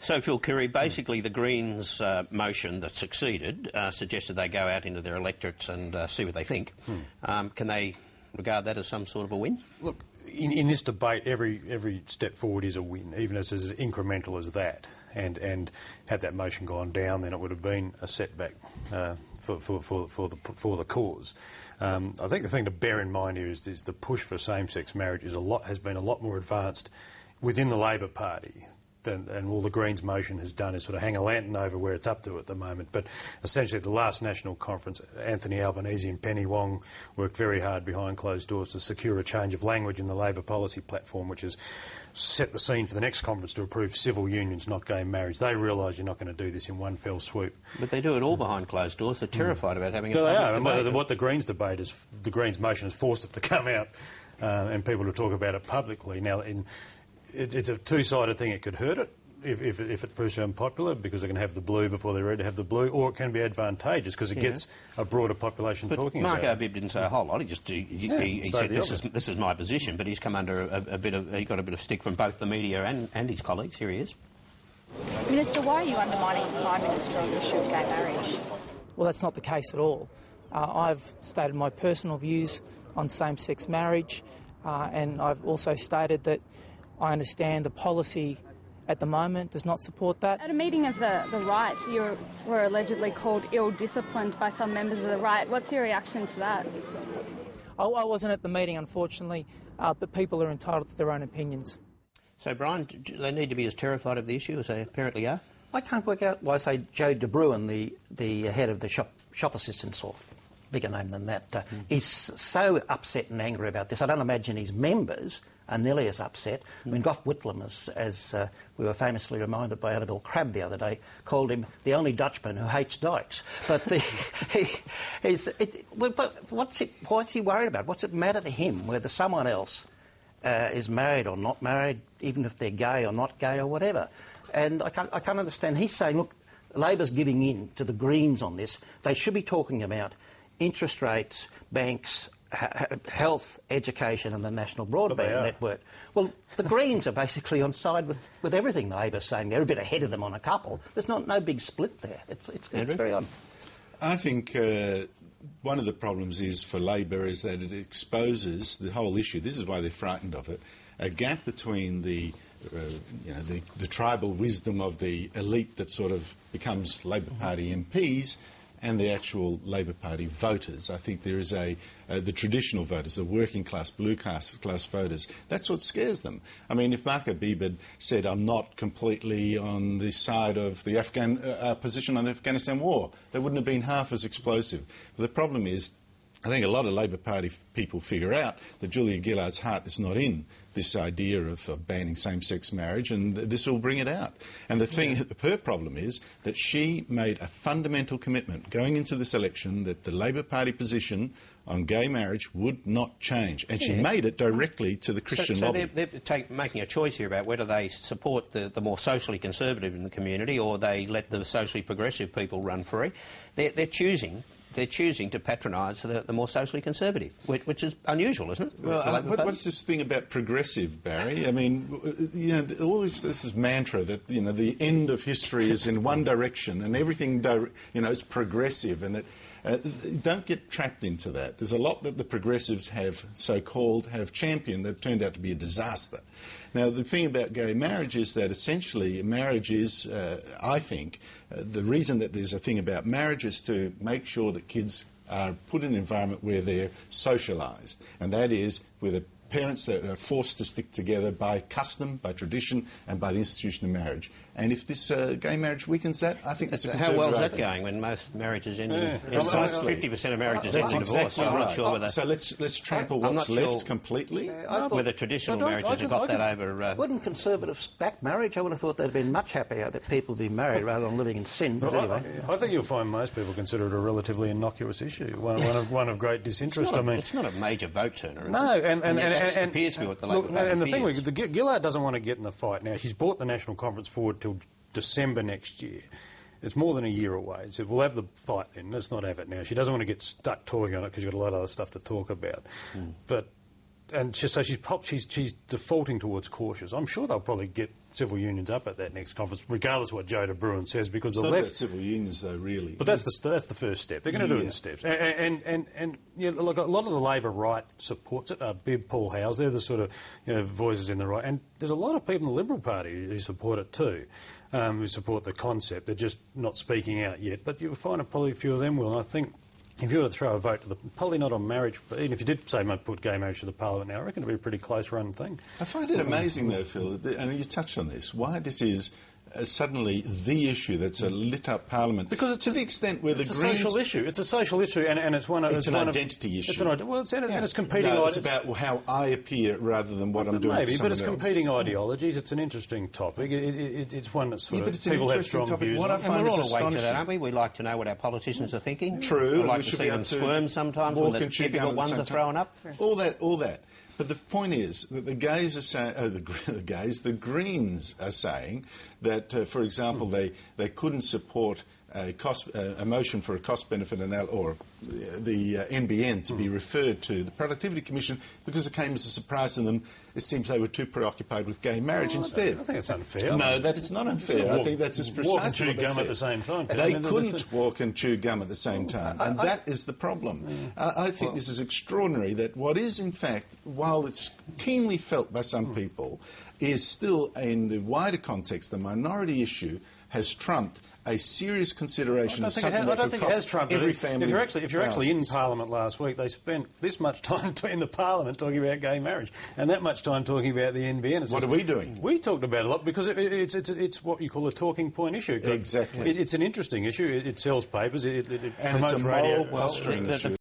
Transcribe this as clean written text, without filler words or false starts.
So, Phil Curry, basically the Greens' motion that succeeded suggested they go out into their electorates and see what they think. Can they regard that as some sort of a win? Look, in this debate, every step forward is a win, even as incremental as that. And had that motion gone down, then it would have been a setback for the cause. I think the thing to bear in mind here is the push for same-sex marriage has been a lot more advanced within the Labor Party. And all the Greens motion has done is sort of hang a lantern over where it's up to at the moment. But essentially at the last national conference, Anthony Albanese and Penny Wong worked very hard behind closed doors to secure a change of language in the Labor policy platform, which has set the scene for the next conference to approve civil unions, not gay marriage. They realise you're not going to do this in one fell swoop. But they do it all behind closed doors. They're terrified about having a public debate. And what the Greens debate is, the Greens motion has forced it to come out and people to talk about it publicly. Now, it's a two-sided thing. It could hurt it if it proves unpopular because they're going to have the blue before they're ready to have the blue, or it can be advantageous because it gets a broader population talking about it. Mark Arbib didn't say a whole lot. He said this is my position, but he's come under he got a bit of stick from both the media and his colleagues. Here he is. Minister, why are you undermining the Prime Minister on the issue of gay marriage? Well, that's not the case at all. I've stated my personal views on same-sex marriage, and I've also stated that I understand the policy at the moment does not support that. At a meeting of the right, you were allegedly called ill-disciplined by some members of the right. What's your reaction to that? I wasn't at the meeting, unfortunately, but people are entitled to their own opinions. So, Brian, do they need to be as terrified of the issue as they apparently are? I can't work out why, say, Joe De Bruin, the head of the shop assistants, or bigger name than that, is so upset and angry about this. I don't imagine his members are nearly as upset. I mean, Gough Whitlam, as we were famously reminded by Annabel Crabb the other day, called him the only Dutchman who hates dykes. But what's he worried about? What's it matter to him whether someone else is married or not married, even if they're gay or not gay or whatever? And I can't understand. He's saying, look, Labor's giving in to the Greens on this. They should be talking about interest rates, banks, health, education and the National Broadband Network. Well, the Greens are basically on side with everything Labor's saying. They're a bit ahead of them on a couple. There's no big split there. It's very odd. I think one of the problems is for Labor is that it exposes the whole issue. This is why they're frightened of it. A gap between the tribal wisdom of the elite that sort of becomes Labor Party MPs and the actual Labor Party voters. I think there is the traditional voters, the working class, blue class voters. That's what scares them. I mean, if Mark Arbib had said, I'm not completely on the side of the position on the Afghanistan war, they wouldn't have been half as explosive. But the problem is, I think a lot of Labor Party people figure out that Julia Gillard's heart is not in this idea of banning same-sex marriage, and this will bring it out. And her problem is that she made a fundamental commitment going into this election that the Labor Party position on gay marriage would not change, and she made it directly to the Christian lobby. So they're making a choice here about whether they support the more socially conservative in the community or they let the socially progressive people run free. They're choosing to patronise the more socially conservative, which is unusual, isn't it? Well, what's this thing about progressive, Barry? I mean, always this mantra that, the end of history is in one direction and everything, is progressive, and that don't get trapped into that. There's a lot that the progressives have championed that turned out to be a disaster. Now, the thing about gay marriage is that essentially marriage is, I think, the reason that there's a thing about marriage is to make sure that kids are put in an environment where they're socialised, and that is with parents that are forced to stick together by custom, by tradition, and by the institution of marriage. And if this gay marriage weakens that, I think that's a conservative. How well is that going when most marriages end in 50% of marriages end in divorce? So I'm not sure whether. So let's trample what's left completely. Whether traditional marriages have got that over. Wouldn't conservatives back marriage? I would have thought they'd been much happier that people be married rather than living in sin. But anyway, I think you'll find most people consider it a relatively innocuous issue, one of great disinterest. It's not a major vote turner. No, and appears to be what the Labor Party and the fears. thing is, Gillard doesn't want to get in the fight now. She's brought the National Conference forward till December next year. It's more than a year away. So we'll have the fight then. Let's not have it now. She doesn't want to get stuck talking on it because you've got a lot of other stuff to talk about. But and so she's defaulting towards cautious. I'm sure they'll probably get civil unions up at that next conference, regardless of what Joe de Bruin says, because it's the not left... about civil unions, though, really. But that's the first step. They're going to do it in steps. And yeah, look, a lot of the Labor right supports it. Arbib, Paul Howes, they're the sort of voices in the right. And there's a lot of people in the Liberal Party who support it too, who support the concept. They're just not speaking out yet. But you'll find probably a few of them will. And I think if you were to throw a vote to probably not on marriage, but even if you did say put gay marriage to the Parliament now, I reckon it would be a pretty close-run thing. I find it amazing, though, Phil, and you touched on this, why this is suddenly the issue that's lit up Parliament. Because it's to the extent where the Greens... It's a social issue. It's a social issue, and it's one of... It's an identity issue. And it's competing... No, it's about how I appear rather than what I'm doing maybe, for someone but it's else. competing ideologies. It's an interesting topic. It's one that sort of... People have strong views What I on. find And we're all is awake to that, astonishing. aren't we? We like to know what our politicians are thinking. True. We like we to should see be them able to squirm sometimes when the difficult ones are thrown up. All that. But the point is that the gays are saying, the Greens are saying that, for example, they couldn't support a motion for a cost benefit or the NBN to be referred to the Productivity Commission because it came as a surprise to them. It seems they were too preoccupied with gay marriage instead. I think it's unfair. No, that is not unfair. I think that's just precisely walk and chew gum at the same time. They couldn't walk and chew gum at the same time, and that is the problem. I think this is extraordinary that what is, in fact, while it's keenly felt by some people, is still, in the wider context, the minority issue has trumped a serious consideration of something that could cost every family. If you're actually in Parliament last week, they spent this much time in the Parliament talking about gay marriage and that much time talking about the NBN. What are we doing? We talked about it a lot because it's what you call a talking point issue. Exactly. It's an interesting issue. It sells papers. It and promotes it's a radio. moral posturing issue.